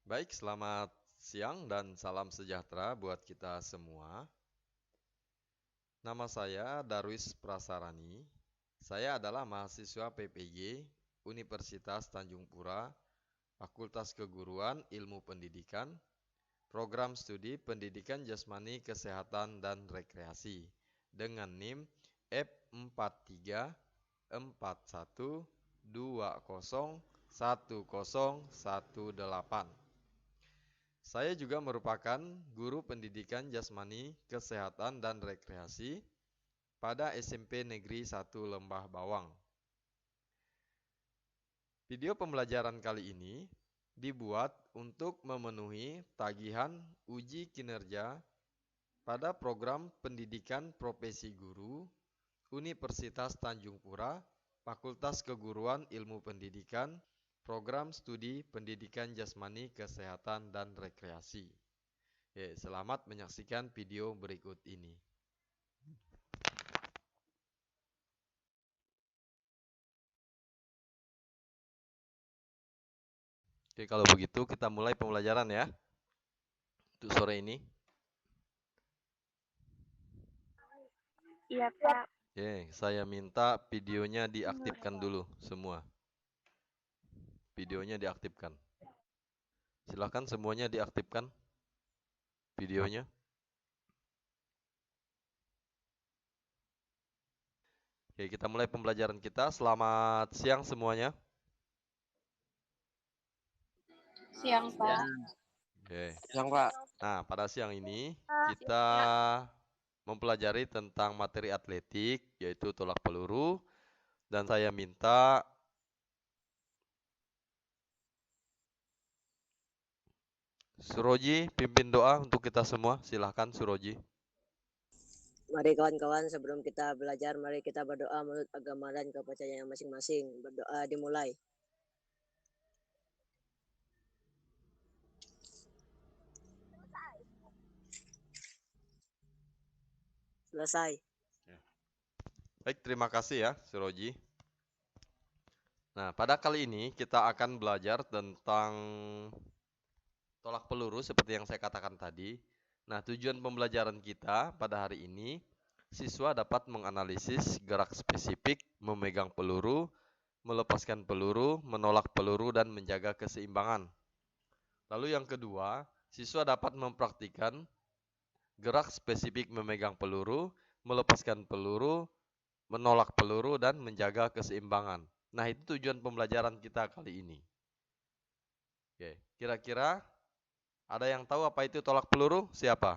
Baik, selamat siang dan salam sejahtera buat kita semua. Nama saya Darwis Prasarani. Saya adalah mahasiswa PPG Universitas Tanjung Pura, Fakultas Keguruan Ilmu Pendidikan, Program Studi Pendidikan Jasmani Kesehatan dan Rekreasi dengan NIM F4341201018. Saya juga merupakan guru pendidikan jasmani, kesehatan, dan rekreasi pada SMP Negeri 1 Lembah Bawang. Video pembelajaran kali ini dibuat untuk memenuhi tagihan uji kinerja pada program pendidikan profesi guru Universitas Tanjung Pura, Fakultas Keguruan Ilmu Pendidikan, Program Studi Pendidikan Jasmani Kesehatan dan Rekreasi. Selamat menyaksikan video berikut ini. Kalau begitu kita mulai pembelajaran ya. Untuk sore ini. Iya, Pak. Saya minta videonya diaktifkan dulu semua. Videonya diaktifkan. Silakan semuanya diaktifkan videonya. Kita mulai pembelajaran kita. Selamat siang semuanya. Siang, Pak. Siang, Pak. Nah, pada siang ini kita mempelajari tentang materi atletik, yaitu tolak peluru. Dan saya minta Suroji pimpin doa untuk kita semua. Silahkan Suroji. Mari kawan-kawan, sebelum kita belajar, mari kita berdoa menurut agama dan kepercayaan masing-masing. Berdoa dimulai. Selesai. Baik, terima kasih ya Suroji. Nah, pada kali ini kita akan belajar tentang tolak peluru seperti yang saya katakan tadi. Nah, tujuan pembelajaran kita pada hari ini, siswa dapat menganalisis gerak spesifik, memegang peluru, melepaskan peluru, menolak peluru, dan menjaga keseimbangan. Lalu yang kedua, siswa dapat mempraktikkan gerak spesifik memegang peluru, melepaskan peluru, menolak peluru, dan menjaga keseimbangan. Nah, itu tujuan pembelajaran kita kali ini. Kira-kira ada yang tahu apa itu tolak peluru? Siapa?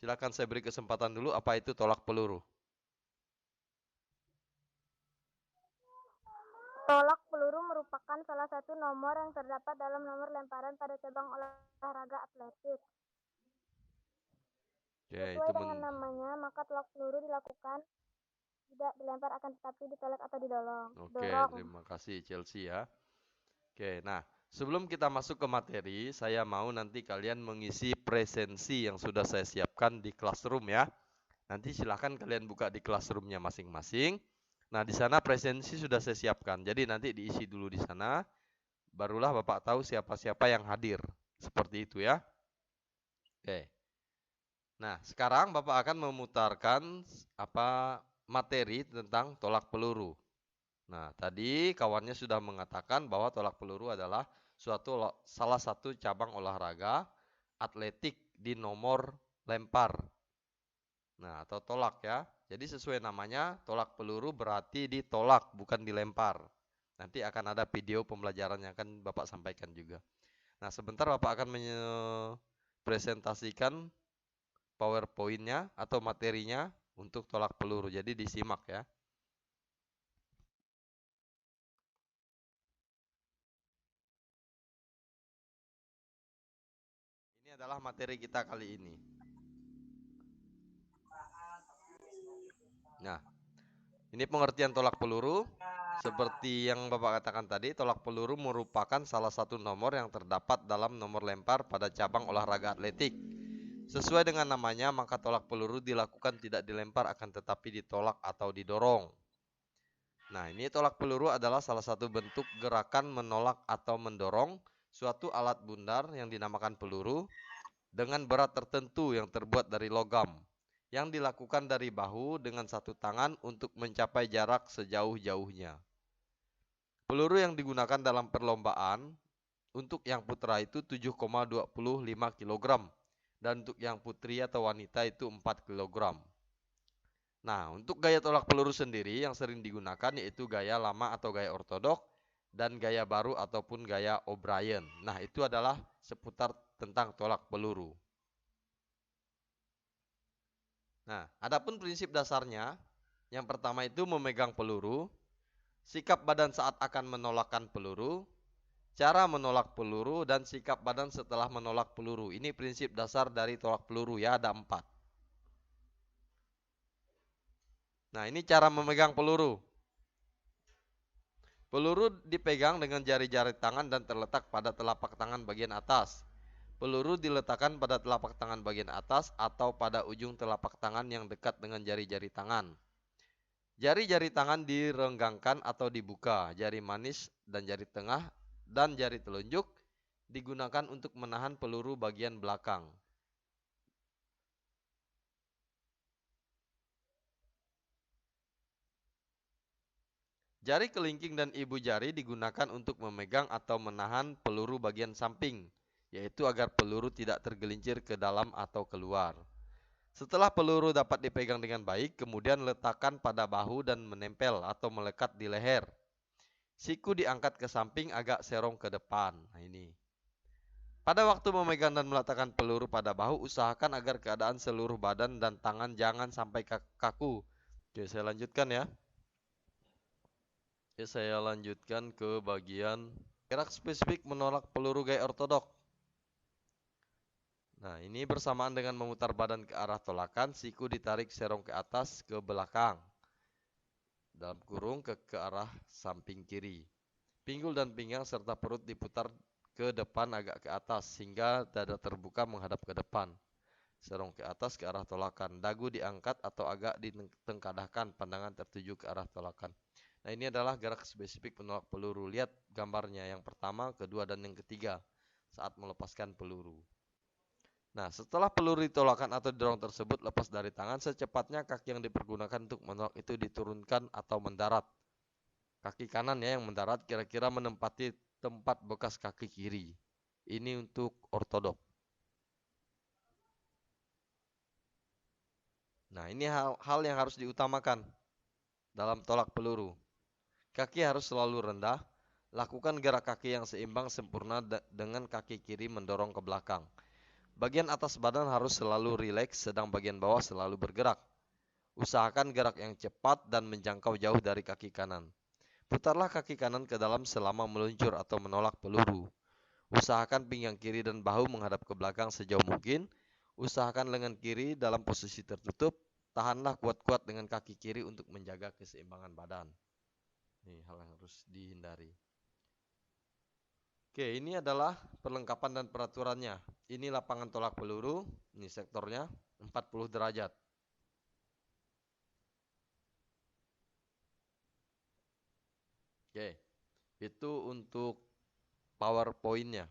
Silakan saya beri kesempatan dulu, apa itu tolak peluru? Tolak peluru merupakan salah satu nomor yang terdapat dalam nomor lemparan pada cabang olahraga atletik. Sesuai dengan namanya, maka tolak peluru dilakukan tidak dilempar akan tetapi ditolak atau didorong. Terima kasih Chelsea ya. Nah, sebelum kita masuk ke materi, saya mau nanti kalian mengisi presensi yang sudah saya siapkan di classroom ya. Nanti silahkan kalian buka di classroomnya masing-masing. Nah, di sana presensi sudah saya siapkan. Jadi nanti diisi dulu di sana, barulah Bapak tahu siapa-siapa yang hadir. Seperti itu ya. Nah, sekarang Bapak akan memutarkan materi tentang tolak peluru. Nah, tadi kawannya sudah mengatakan bahwa tolak peluru adalah salah satu cabang olahraga atletik di nomor lempar. Nah, atau tolak ya. Jadi sesuai namanya, tolak peluru berarti ditolak, bukan dilempar. Nanti akan ada video pembelajaran yang akan Bapak sampaikan juga. Nah, sebentar Bapak akan presentasikan PowerPoint-nya atau materinya untuk tolak peluru. Jadi disimak ya. Ini adalah materi kita kali ini. Nah, ini pengertian tolak peluru. Seperti yang Bapak katakan tadi, tolak peluru merupakan salah satu nomor yang terdapat dalam nomor lempar pada cabang olahraga atletik. Sesuai dengan namanya, maka tolak peluru dilakukan tidak dilempar akan tetapi ditolak atau didorong. Nah, ini tolak peluru adalah salah satu bentuk gerakan menolak atau mendorong suatu alat bundar yang dinamakan peluru dengan berat tertentu yang terbuat dari logam, yang dilakukan dari bahu dengan satu tangan untuk mencapai jarak sejauh-jauhnya. Peluru yang digunakan dalam perlombaan untuk yang putra itu 7,25 kg dan untuk yang putri atau wanita itu 4 kg. Nah, untuk gaya tolak peluru sendiri yang sering digunakan yaitu gaya lama atau gaya ortodok dan gaya baru ataupun gaya O'Brien. Nah, itu adalah seputar tentang tolak peluru. Nah, adapun prinsip dasarnya, yang pertama itu memegang peluru, sikap badan saat akan menolakkan peluru, cara menolak peluru, dan sikap badan setelah menolak peluru. Ini prinsip dasar dari tolak peluru ya, ada 4. Nah, ini cara memegang peluru. Peluru dipegang dengan jari-jari tangan dan terletak pada telapak tangan bagian atas. Peluru diletakkan pada telapak tangan bagian atas atau pada ujung telapak tangan yang dekat dengan jari-jari tangan. Jari-jari tangan direnggangkan atau dibuka. Jari manis dan jari tengah dan jari telunjuk digunakan untuk menahan peluru bagian belakang. Jari kelingking dan ibu jari digunakan untuk memegang atau menahan peluru bagian samping, yaitu agar peluru tidak tergelincir ke dalam atau keluar. Setelah peluru dapat dipegang dengan baik, kemudian letakkan pada bahu dan menempel atau melekat di leher. Siku diangkat ke samping agak serong ke depan. Nah, ini. Pada waktu memegang dan meletakkan peluru pada bahu, usahakan agar keadaan seluruh badan dan tangan jangan sampai kaku. Oke, saya lanjutkan ya. Saya lanjutkan ke bagian gerak spesifik menolak peluru gaya ortodok. Nah, ini bersamaan dengan memutar badan ke arah tolakan, siku ditarik serong ke atas ke belakang. Dalam kurung ke arah samping kiri. Pinggul dan pinggang serta perut diputar ke depan agak ke atas sehingga dada terbuka menghadap ke depan. Serong ke atas ke arah tolakan. Dagu diangkat atau agak ditengkadahkan, pandangan tertuju ke arah tolakan. Nah, ini adalah gerak spesifik penolak peluru. Lihat gambarnya yang pertama, kedua, dan yang ketiga saat melepaskan peluru. Nah, setelah peluru ditolakkan atau didorong tersebut lepas dari tangan, secepatnya kaki yang dipergunakan untuk menolak itu diturunkan atau mendarat. Kaki kanan ya yang mendarat kira-kira menempati tempat bekas kaki kiri. Ini untuk ortodok. Nah, ini hal yang harus diutamakan dalam tolak peluru. Kaki harus selalu rendah. Lakukan gerak kaki yang seimbang sempurna dengan kaki kiri mendorong ke belakang. Bagian atas badan harus selalu rileks, sedang bagian bawah selalu bergerak. Usahakan gerak yang cepat dan menjangkau jauh dari kaki kanan. Putarlah kaki kanan ke dalam selama meluncur atau menolak peluru. Usahakan pinggang kiri dan bahu menghadap ke belakang sejauh mungkin. Usahakan lengan kiri dalam posisi tertutup. Tahanlah kuat-kuat dengan kaki kiri untuk menjaga keseimbangan badan. Ini hal yang harus dihindari. Oke, ini adalah perlengkapan dan peraturannya. Ini lapangan tolak peluru, ini sektornya 40 derajat. Oke, itu untuk PowerPoint-nya.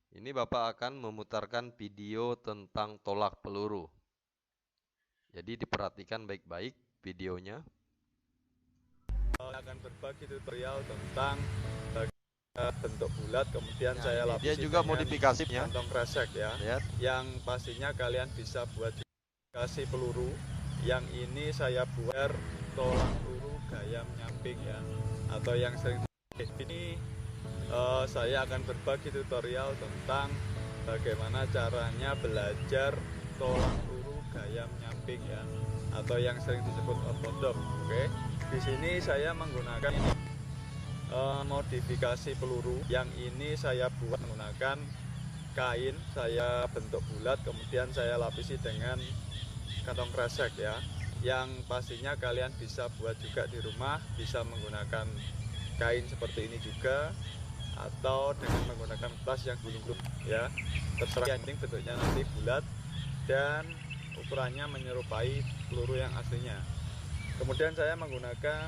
Ini Bapak akan memutarkan video tentang tolak peluru. Jadi diperhatikan baik-baik videonya. Akan berbagi tutorial tentang bentuk bulat, kemudian Nah, saya lapisi dia juga dengan modifikasinya. kantong kresek ya. Lihat. Yang pastinya kalian bisa buat kasih peluru. Yang ini saya buat tolak peluru gaya menyamping ya, atau yang sering ini saya akan berbagi tutorial tentang bagaimana caranya belajar tolak peluru gaya menyamping ya, atau yang sering disebut ortodok. Oke. Di sini saya menggunakan ini modifikasi peluru. Yang ini saya buat menggunakan kain, saya bentuk bulat, kemudian saya lapisi dengan kantong kresek ya. Yang pastinya kalian bisa buat juga di rumah, bisa menggunakan kain seperti ini juga, atau dengan menggunakan tas yang gulung-gulung ya. Terserah, yang penting bentuknya nanti bulat dan ukurannya menyerupai peluru yang aslinya. Kemudian saya menggunakan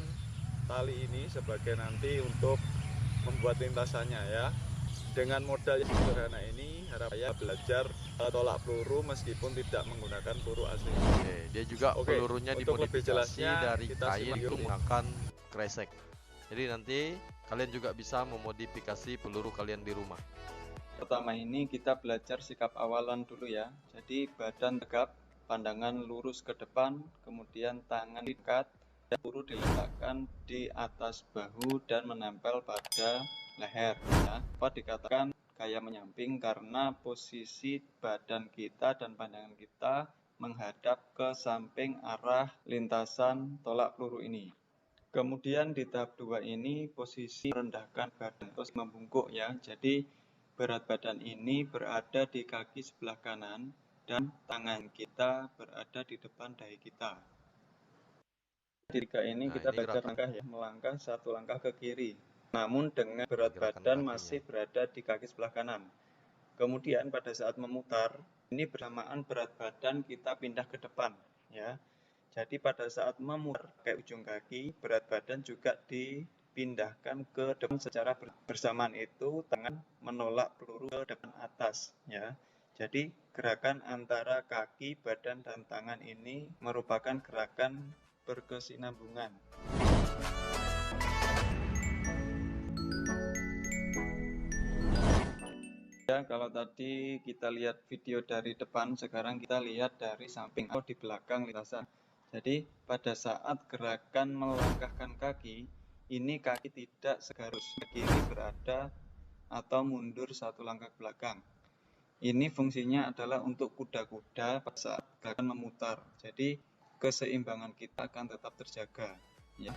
tali ini sebagai nanti untuk membuat lintasannya ya. Dengan modal yang sederhana ini, harap saya belajar tolak peluru meskipun tidak menggunakan peluru asli. Oke, dia juga Oke, pelurunya untuk lebih dimodifikasi jelasnya, dari kita kain simak yuk. menggunakan kresek. Jadi nanti kalian juga bisa memodifikasi peluru kalian di rumah. Pertama ini kita belajar sikap awalan dulu ya. Jadi badan tegap, pandangan lurus ke depan, kemudian tangan diikat, dan peluru diletakkan di atas bahu dan menempel pada leher. Ya. Apa dikatakan gaya menyamping karena posisi badan kita dan pandangan kita menghadap ke samping arah lintasan tolak peluru ini. Kemudian di tahap 2 ini posisi merendahkan badan terus membungkuk ya. Jadi berat badan ini berada di kaki sebelah kanan dan tangan kita berada di depan dahi kita. Di tiga ini Nah, kita ini belajar gerakan. langkah ya, melangkah satu langkah ke kiri. Namun dengan berat Gerakan badan kakinya. masih berada di kaki sebelah kanan. Kemudian pada saat memutar, ini bersamaan berat badan kita pindah ke depan ya. Jadi pada saat memutar ke ujung kaki, berat badan juga dipindahkan ke depan secara bersamaan itu tangan menolak peluru ke depan atas ya. Jadi gerakan antara kaki, badan dan tangan ini merupakan gerakan berkesinambungan. Ya, kalau tadi kita lihat video dari depan, sekarang kita lihat dari samping atau di belakang lintasan. Jadi pada saat gerakan melangkahkan kaki, ini kaki tidak segarus ke kiri berada atau mundur satu langkah ke belakang. Ini fungsinya adalah untuk kuda-kuda pada saat gerakan memutar. Jadi keseimbangan kita akan tetap terjaga. Ya.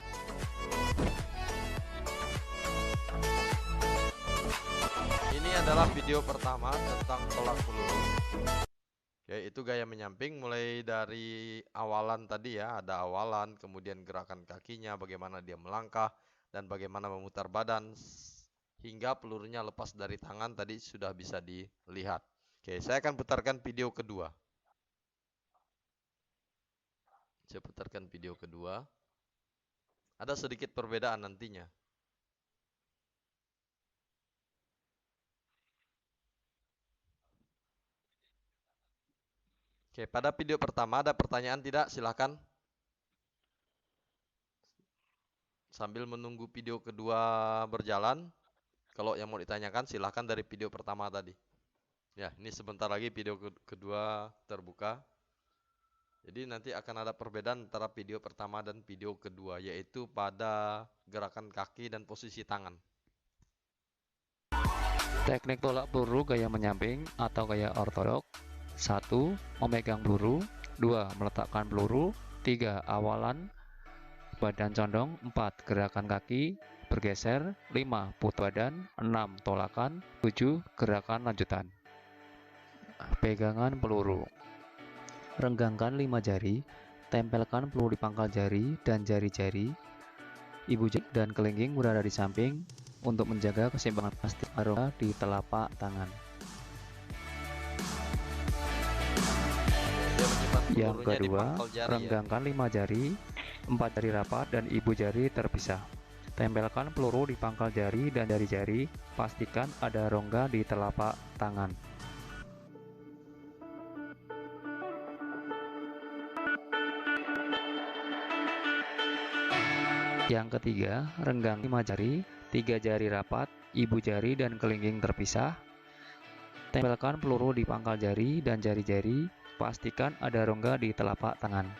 Ini adalah video pertama tentang tolak peluru. Oke, itu gaya menyamping mulai dari awalan tadi ya, ada awalan, kemudian gerakan kakinya, bagaimana dia melangkah, dan bagaimana memutar badan hingga pelurunya lepas dari tangan tadi sudah bisa dilihat. Oke, saya akan putarkan video kedua. Saya putarkan video kedua. Ada sedikit perbedaan nantinya. Oke, pada video pertama ada pertanyaan tidak? Silahkan. Sambil menunggu video kedua berjalan, kalau yang mau ditanyakan silahkan dari video pertama tadi. Ya, ini sebentar lagi video kedua terbuka. Jadi nanti akan ada perbedaan antara video pertama dan video kedua, yaitu pada gerakan kaki dan posisi tangan. Teknik tolak peluru gaya menyamping atau gaya ortodok. 1. Memegang peluru. 2. Meletakkan peluru. 3. Awalan badan condong. 4. Gerakan kaki bergeser. 5. Putar badan. 6. Tolakan. 7. Gerakan lanjutan. Pegangan peluru. Renggangkan 5 jari. Tempelkan peluru di pangkal jari dan jari-jari. Ibu jari dan kelingking berada di samping untuk menjaga keseimbangan plastik aroma di telapak tangan. Yang kedua, renggangkan 5 jari, 4 jari rapat dan ibu jari terpisah. Tempelkan peluru di pangkal jari dan jari-jari, pastikan ada rongga di telapak tangan. Yang ketiga, renggang 5 jari, 3 jari rapat, ibu jari dan kelingking terpisah. Tempelkan peluru di pangkal jari dan jari-jari, pastikan ada rongga di telapak tangan.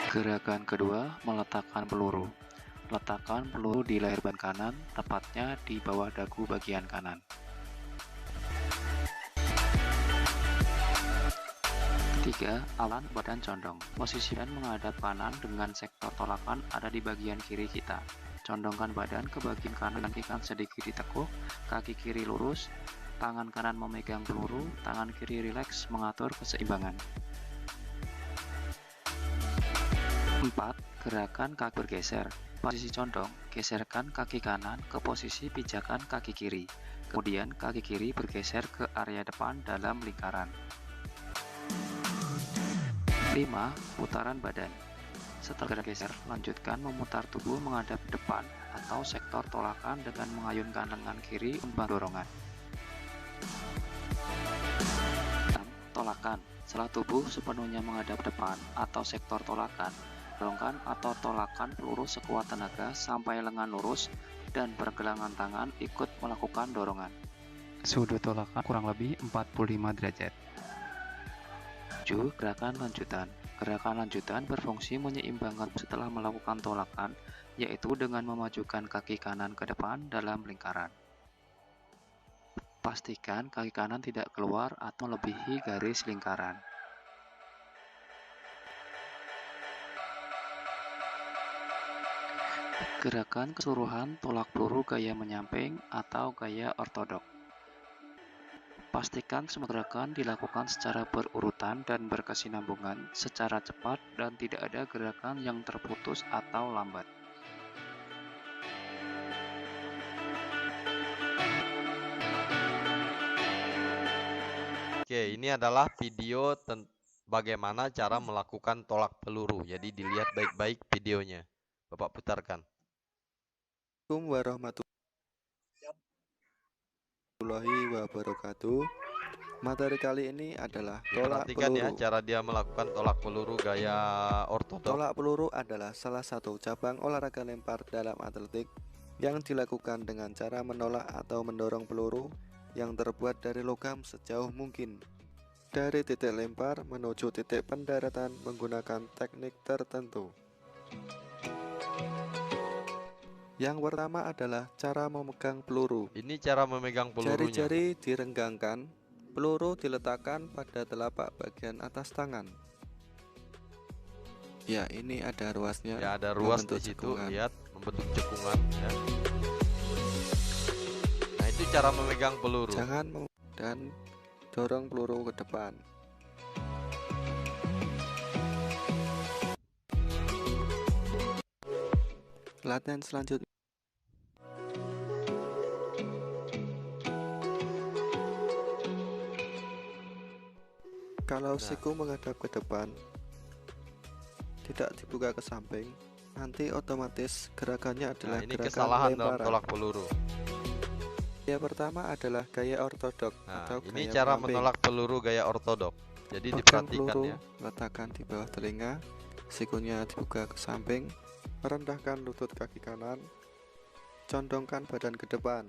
Gerakan kedua, meletakkan peluru. Letakkan peluru di leher ban kanan, tepatnya di bawah dagu bagian kanan. Ketiga, awalan badan condong. Posisi badan menghadap kanan dengan sektor tolakan ada di bagian kiri kita. Condongkan badan ke bagian kanan, kakikan sedikit ditekuk, kaki kiri lurus, tangan kanan memegang peluru, tangan kiri rileks mengatur keseimbangan. 4. Gerakan kaki bergeser. Posisi condong, geserkan kaki kanan ke posisi pijakan kaki kiri. Kemudian kaki kiri bergeser ke area depan dalam lingkaran. 5. Putaran badan. Setelah geser, lanjutkan memutar tubuh menghadap depan atau sektor tolakan dengan mengayunkan lengan kiri membantu dorongan. Tolakan. Setelah tubuh sepenuhnya menghadap depan atau sektor tolakan, dorongkan atau tolakan peluru sekuat tenaga sampai lengan lurus dan pergelangan tangan ikut melakukan dorongan. Sudut tolakan kurang lebih 45 derajat. 7. Gerakan lanjutan. Gerakan lanjutan berfungsi menyeimbangkan setelah melakukan tolakan, yaitu dengan memajukan kaki kanan ke depan dalam lingkaran. Pastikan kaki kanan tidak keluar atau melebihi garis lingkaran. Gerakan keseluruhan tolak peluru gaya menyamping atau gaya ortodok. Pastikan semua gerakan dilakukan secara berurutan dan berkesinambungan, secara cepat dan tidak ada gerakan yang terputus atau lambat. Oke, ini adalah video bagaimana cara melakukan tolak peluru. Jadi dilihat baik-baik videonya. Bapak putarkan. Assalamualaikum warahmatullahi wabarakatuh. Materi kali ini adalah tolak Perhatikan ya peluru. cara dia melakukan tolak peluru gaya ortodok. Tolak peluru adalah salah satu cabang olahraga lempar dalam atletik yang dilakukan dengan cara menolak atau mendorong peluru yang terbuat dari logam sejauh mungkin dari titik lempar menuju titik pendaratan menggunakan teknik tertentu. Yang pertama adalah cara memegang peluru. Ini cara memegang pelurunya. Jari-jari direnggangkan, peluru diletakkan pada telapak bagian atas tangan. Ya, ini ada ruasnya. Ya, ada ruas di membentuk situ, cekungan. lihat membentuk cekungan ya. Nah, itu cara memegang peluru. Jangan dan dorong peluru ke depan. Latihan selanjutnya. Kalau siku menghadap ke depan, tidak dibuka ke samping, nanti otomatis gerakannya Nah, adalah ini gerakan kesalahan dalam lemparan. tolak peluru. Gaya pertama adalah gaya ortodok Nah, atau ini gaya cara menyamping. menolak peluru gaya ortodok. Jadi Pegang diperhatikan peluru, ya. letakkan di bawah telinga, sikunya dibuka ke samping, merendahkan lutut kaki kanan, condongkan badan ke depan.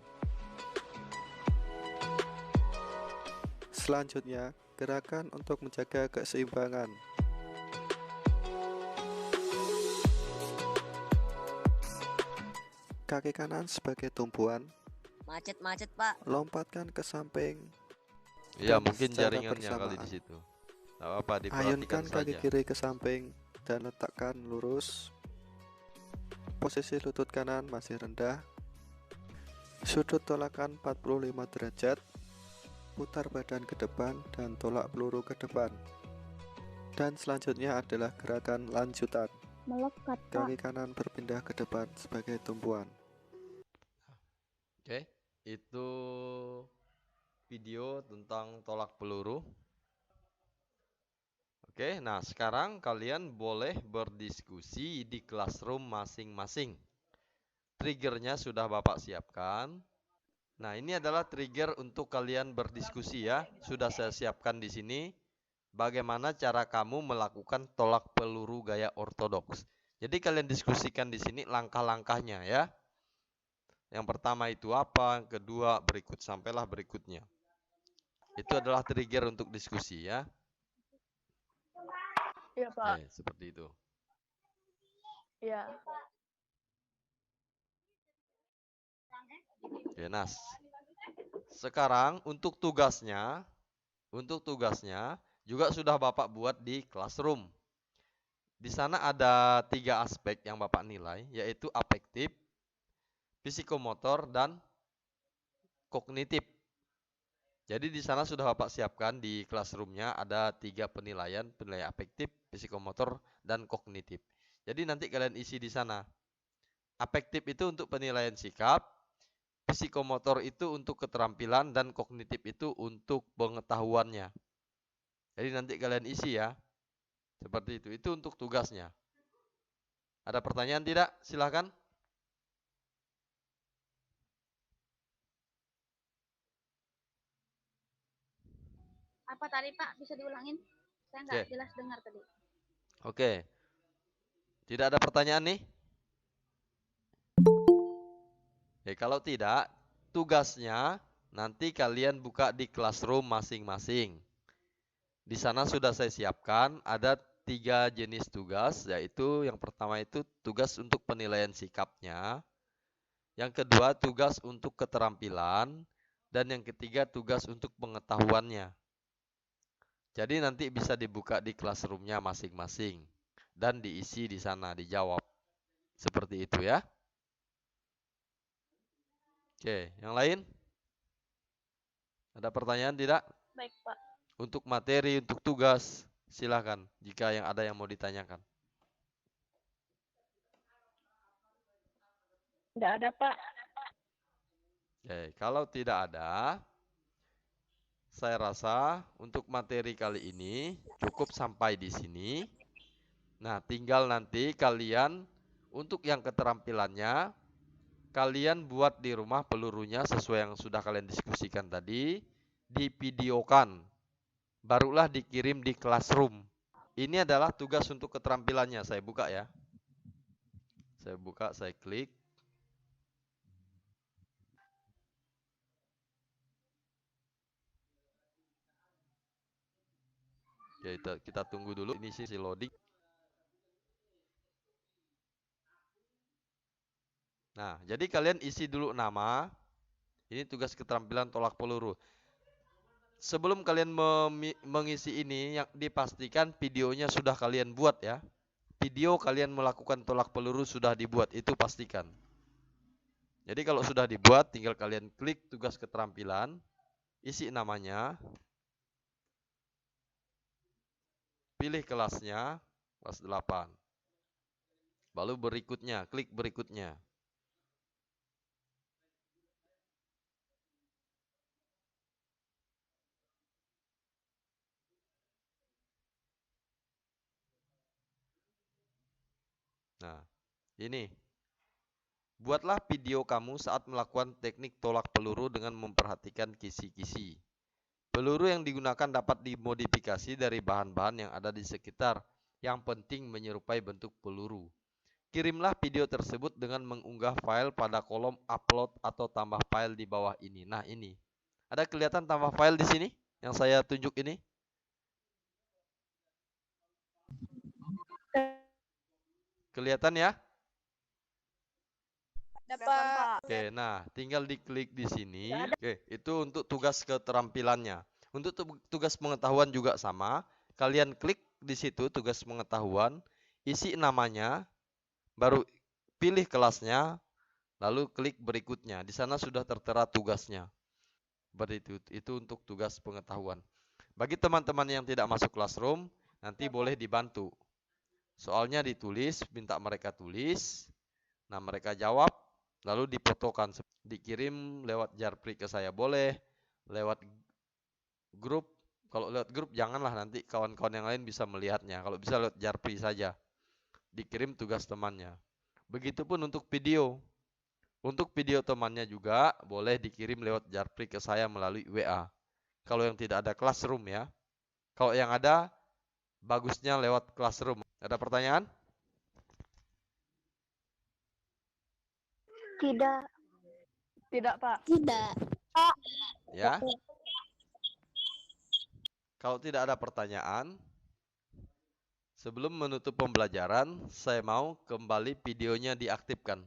Selanjutnya, gerakan untuk menjaga keseimbangan. Kaki kanan sebagai tumpuan, Macet-macet, Pak. lompatkan ke samping, Iya, dan mungkin secara jaringannya kali di bersamaan. situ. Tidak apa, diperhatikan Ayunkan kaki saja. kiri ke samping dan letakkan lurus. Posisi lutut kanan masih rendah. Sudut tolakan 45 derajat. Putar badan ke depan dan tolak peluru ke depan. Dan selanjutnya adalah gerakan lanjutan. Melekat, Pak. Kaki kanan berpindah ke depan sebagai tumpuan. Oke, itu video tentang tolak peluru. Oke, nah sekarang kalian boleh berdiskusi di classroom masing-masing. Triggernya sudah Bapak siapkan. Nah, ini adalah trigger untuk kalian berdiskusi ya. Sudah saya siapkan di sini. Bagaimana cara kamu melakukan tolak peluru gaya ortodoks. Jadi kalian diskusikan di sini langkah-langkahnya ya. Yang pertama itu apa, yang kedua berikut sampailah berikutnya. Itu adalah trigger untuk diskusi ya. Iya, Pak. Seperti itu. Iya. Oke, Nas. Sekarang untuk tugasnya juga sudah Bapak buat di classroom. Di sana ada 3 aspek yang Bapak nilai, yaitu afektif, psikomotor, dan kognitif. Jadi di sana sudah Bapak siapkan di classroomnya ada 3 penilaian afektif, psikomotor, dan kognitif. Jadi nanti kalian isi di sana. Afektif itu untuk penilaian sikap, psikomotor itu untuk keterampilan, dan kognitif itu untuk pengetahuannya. Jadi nanti kalian isi ya. Seperti itu. Itu untuk tugasnya. Ada pertanyaan tidak? Silahkan. Apa tadi Pak? Bisa diulangin? Saya nggak jelas dengar tadi. Oke. Tidak ada pertanyaan nih? Kalau tidak, tugasnya nanti kalian buka di classroom masing-masing. Di sana sudah saya siapkan ada 3 jenis tugas, yaitu yang pertama itu tugas untuk penilaian sikapnya, yang kedua tugas untuk keterampilan, dan yang ketiga tugas untuk pengetahuannya. Jadi nanti bisa dibuka di classroomnya masing-masing dan diisi di sana, dijawab. Seperti itu ya. Oke, yang lain? Ada pertanyaan tidak? Baik, Pak. Untuk materi, untuk tugas, silakan jika yang ada yang mau ditanyakan. Tidak ada, Pak. Oke, kalau tidak ada, saya rasa untuk materi kali ini cukup sampai di sini. Nah, tinggal nanti kalian untuk yang keterampilannya, kalian buat di rumah pelurunya sesuai yang sudah kalian diskusikan tadi, divideokan, barulah dikirim di classroom. Ini adalah tugas untuk keterampilannya. Saya buka ya. Saya buka, saya klik. Oke, kita tunggu dulu. Ini sih loading. Nah, jadi kalian isi dulu nama. Ini tugas keterampilan tolak peluru. Sebelum kalian mengisi ini, yang dipastikan videonya sudah kalian buat ya. Video kalian melakukan tolak peluru sudah dibuat, itu pastikan. Jadi kalau sudah dibuat, tinggal kalian klik tugas keterampilan, isi namanya, pilih kelasnya, kelas 8. Lalu berikutnya, klik berikutnya. Nah, ini. Buatlah video kamu saat melakukan teknik tolak peluru dengan memperhatikan kisi-kisi. Peluru yang digunakan dapat dimodifikasi dari bahan-bahan yang ada di sekitar. Yang penting menyerupai bentuk peluru. Kirimlah video tersebut dengan mengunggah file pada kolom upload atau tambah file di bawah ini. Nah, ini. Ada kelihatan tambah file di sini yang saya tunjuk ini? Kelihatan ya? Dapat. Oke, nah tinggal diklik di sini. Oke, itu untuk tugas keterampilannya. Untuk tugas pengetahuan juga sama. Kalian klik di situ tugas pengetahuan, isi namanya, baru pilih kelasnya, lalu klik berikutnya. Di sana sudah tertera tugasnya. Itu untuk tugas pengetahuan. Bagi teman-teman yang tidak masuk classroom, nanti boleh dibantu. Soalnya ditulis, minta mereka tulis. Nah, mereka jawab, lalu difotokan, dikirim lewat Jarpri ke saya boleh, lewat grup. Kalau lewat grup janganlah, nanti kawan-kawan yang lain bisa melihatnya. Kalau bisa lewat Jarpri saja, dikirim tugas temannya. Begitupun untuk video. Untuk video temannya juga boleh dikirim lewat Jarpri ke saya melalui WA. Kalau yang tidak ada classroom ya. Kalau yang ada, bagusnya lewat classroom. Ada pertanyaan? Tidak. Tidak, Pak. Tidak. Ya. Kalau tidak ada pertanyaan, sebelum menutup pembelajaran, saya mau kembali videonya diaktifkan.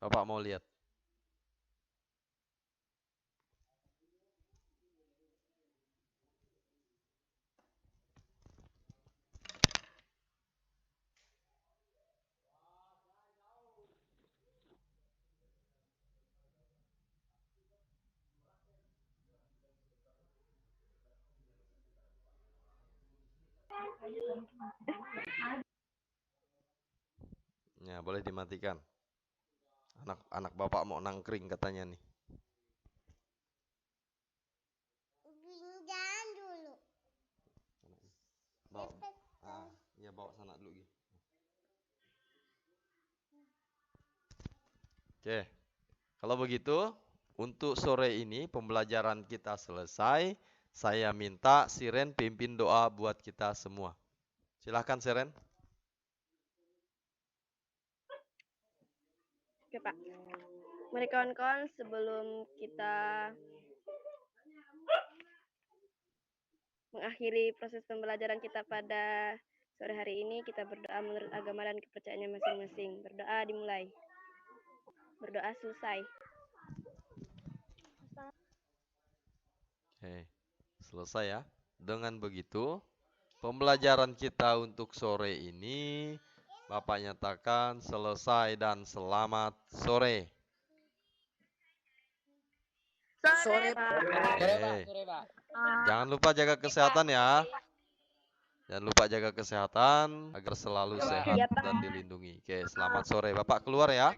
Bapak mau lihat. Ya, boleh dimatikan. Anak bapak mau nangkring katanya nih. Jangan dulu. Bawa. Iya bawa sana dulu. Oke. Kalau begitu, untuk sore ini pembelajaran kita selesai. Saya minta Siren pimpin doa buat kita semua. Silahkan Siren. Oke, Pak. Mari kawan-kawan, sebelum kita mengakhiri proses pembelajaran kita pada sore hari ini, kita berdoa menurut agama dan kepercayaannya masing-masing. Berdoa dimulai. Berdoa selesai. Oke, selesai ya. Dengan begitu, pembelajaran kita untuk sore ini Bapak nyatakan selesai dan selamat sore. Sore, Pak. Oke. Jangan lupa jaga kesehatan ya. Jangan lupa jaga kesehatan agar selalu sehat dan dilindungi. Oke, selamat sore. Bapak keluar ya.